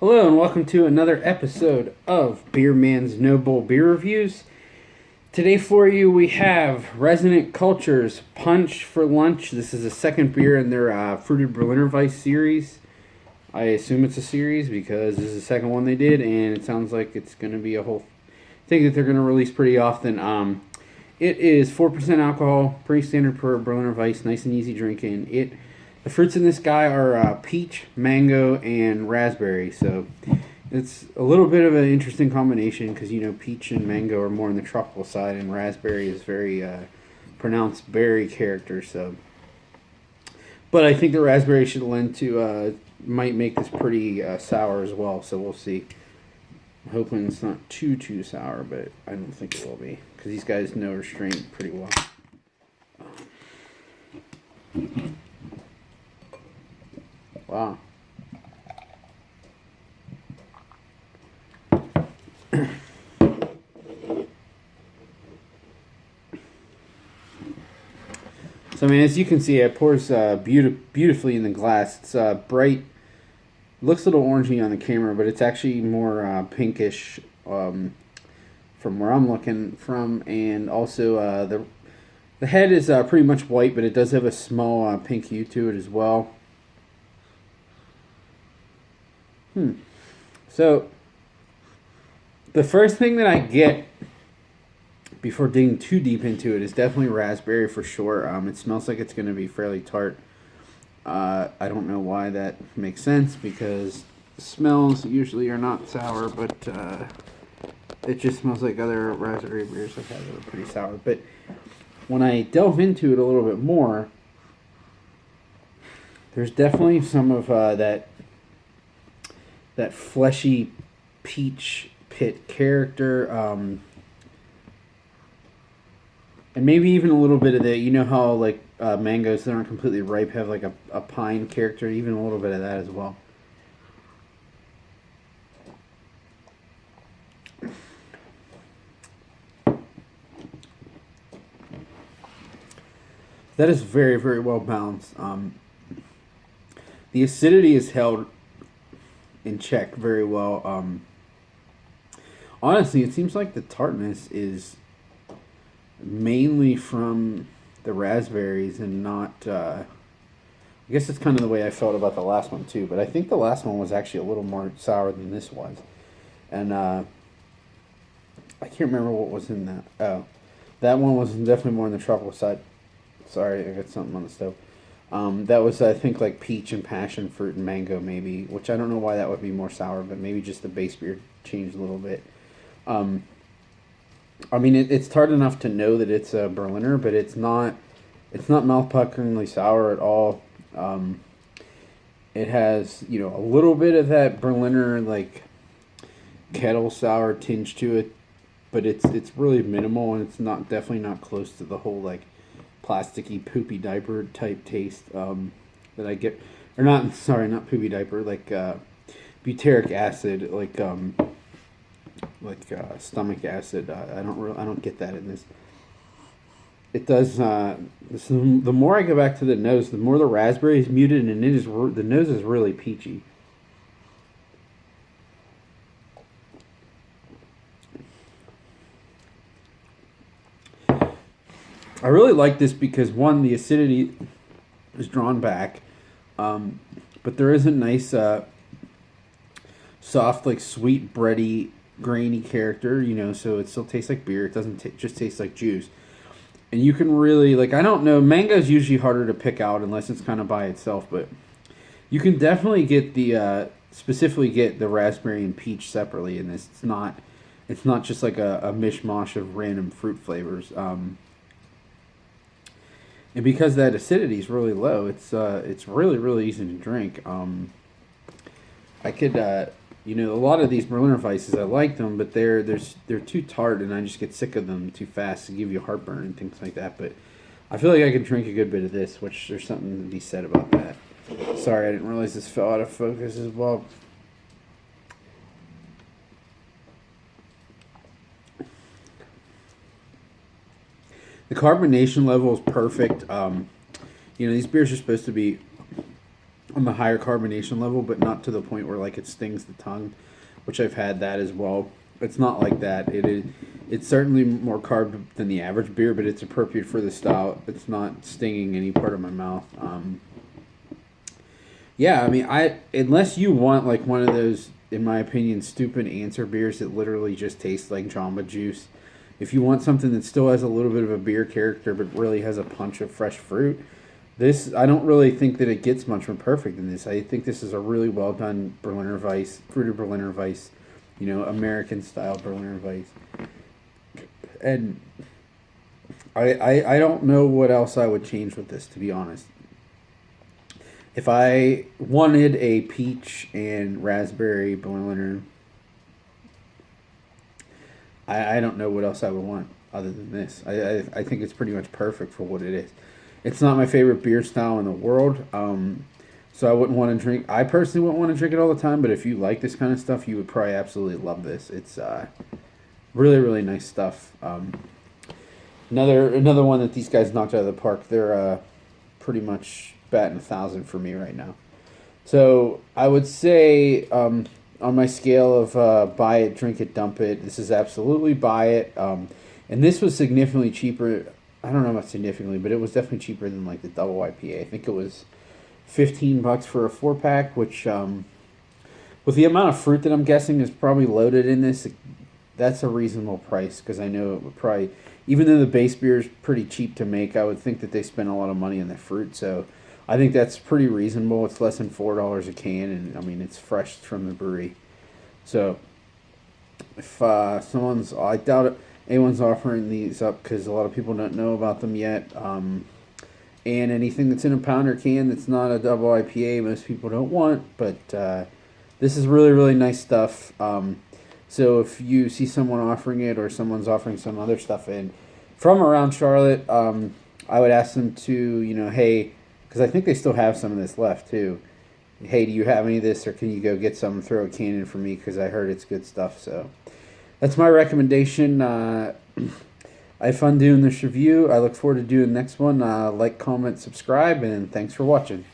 Hello and welcome to another episode of Beer Man's No Bull Beer Reviews. Today for you we have Resonant Culture's Punch for Lunch. This is the second beer in their Fruited Berliner Weisse series. I assume it's a series because this is the second one they did, and it sounds like it's going to be a whole thing that they're going to release pretty often. It is 4% alcohol, pretty standard for Berliner Weisse, nice and easy drinking. The fruits in this guy are peach, mango, and raspberry. So it's a little bit of an interesting combination because, peach and mango are more on the tropical side, and raspberry is very pronounced berry character. But I think the raspberry should lend to, might make this pretty sour as well. So we'll see. I'm hoping it's not too sour, but I don't think it will be because these guys know restraint pretty well. Wow. So, as you can see, it pours beautifully in the glass. It's bright. Looks a little orangey on the camera, but it's actually more pinkish from where I'm looking from. And also, the head is pretty much white, but it does have a small pink hue to it as well. So, the first thing that I get before digging too deep into it is definitely raspberry for sure. It smells like it's going to be fairly tart. I don't know why that makes sense because smells usually are not sour, but it just smells like other raspberry beers I've had that are pretty sour. But when I delve into it a little bit more, there's definitely some of that fleshy peach pit character, and maybe even a little bit of the, how like mangoes that aren't completely ripe have like a pine character, even a little bit of that as well. That is very, very well balanced. The acidity is held in check very well. Honestly, it seems like the tartness is mainly from the raspberries and not. I guess it's kind of the way I felt about the last one too. But I think the last one was actually a little more sour than this was, and I can't remember what was in that. Oh, that one was definitely more on the tropical side. Sorry, I got something on the stove. That was, I think, like peach and passion fruit and mango, maybe, which I don't know why that would be more sour, but maybe just the base beer changed a little bit. It's tart enough to know that it's a Berliner, but it's not mouth-puckeringly sour at all. It has, a little bit of that Berliner, like, kettle sour tinge to it, but it's really minimal, and it's definitely not close to the whole, like, plasticky poopy diaper type taste that I get, or not poopy diaper, like butyric acid, like stomach acid. I don't get that in this. It does. The more I go back to the nose, the more the raspberry is muted, and the nose is really peachy. I really like this because, one, the acidity is drawn back, but there is a nice, soft, like sweet, bready, grainy character, so it still tastes like beer. It doesn't just taste like juice. And you can really, I don't know, mango is usually harder to pick out unless it's kind of by itself, but you can definitely get specifically get the raspberry and peach separately in this. It's not just like a mishmash of random fruit flavors. And because that acidity is really low, it's really, really easy to drink. I could, a lot of these Berliner Weisses, I like them, but they're too tart, and I just get sick of them too fast to give you heartburn and things like that. But I feel like I could drink a good bit of this, which there's something to be said about that. Sorry, I didn't realize this fell out of focus as well. The carbonation level is perfect. These beers are supposed to be on the higher carbonation level, but not to the point where like it stings the tongue, which I've had that as well. It's not like that. It's certainly more carb than the average beer, but it's appropriate for the style. It's not stinging any part of my mouth. Yeah, I mean, unless you want like one of those, in my opinion, stupid answer beers that literally just taste like Jamba Juice. If you want something that still has a little bit of a beer character but really has a punch of fresh fruit, this, I don't really think that it gets much more perfect than this. I think this is a really well done Berliner Weiss, fruited Berliner Weiss, American style Berliner Weiss. And I don't know what else I would change with this, to be honest. If I wanted a peach and raspberry Berliner, I don't know what else I would want other than this. I think it's pretty much perfect for what it is. It's not my favorite beer style in the world, so I wouldn't want to drink. I personally wouldn't want to drink it all the time, but if you like this kind of stuff, you would probably absolutely love this. It's really, really nice stuff. Another one that these guys knocked out of the park. They're pretty much batting 1,000 for me right now. So I would say on my scale of buy it, drink it, dump it, this is absolutely buy it. And this was significantly cheaper. I don't know about significantly, but it was definitely cheaper than like the double IPA. I think it was $15 for a 4-pack, which with the amount of fruit that I'm guessing is probably loaded in this, that's a reasonable price, because I know it would probably, even though the base beer is pretty cheap to make, I would think that they spend a lot of money on the fruit. So I think that's pretty reasonable. It's less than $4 a can, and I mean, it's fresh from the brewery. So if I doubt it, anyone's offering these up because a lot of people don't know about them yet. And anything that's in a pounder can that's not a double IPA, most people don't want. But this is really, really nice stuff. So if you see someone offering it, or someone's offering some other stuff in from around Charlotte, I would ask them to, hey, because I think they still have some of this left too. Hey, do you have any of this, or can you go get some and throw a can in for me, because I heard it's good stuff. So that's my recommendation. I had fun doing this review. I look forward to doing the next one. Like, comment, subscribe, and thanks for watching.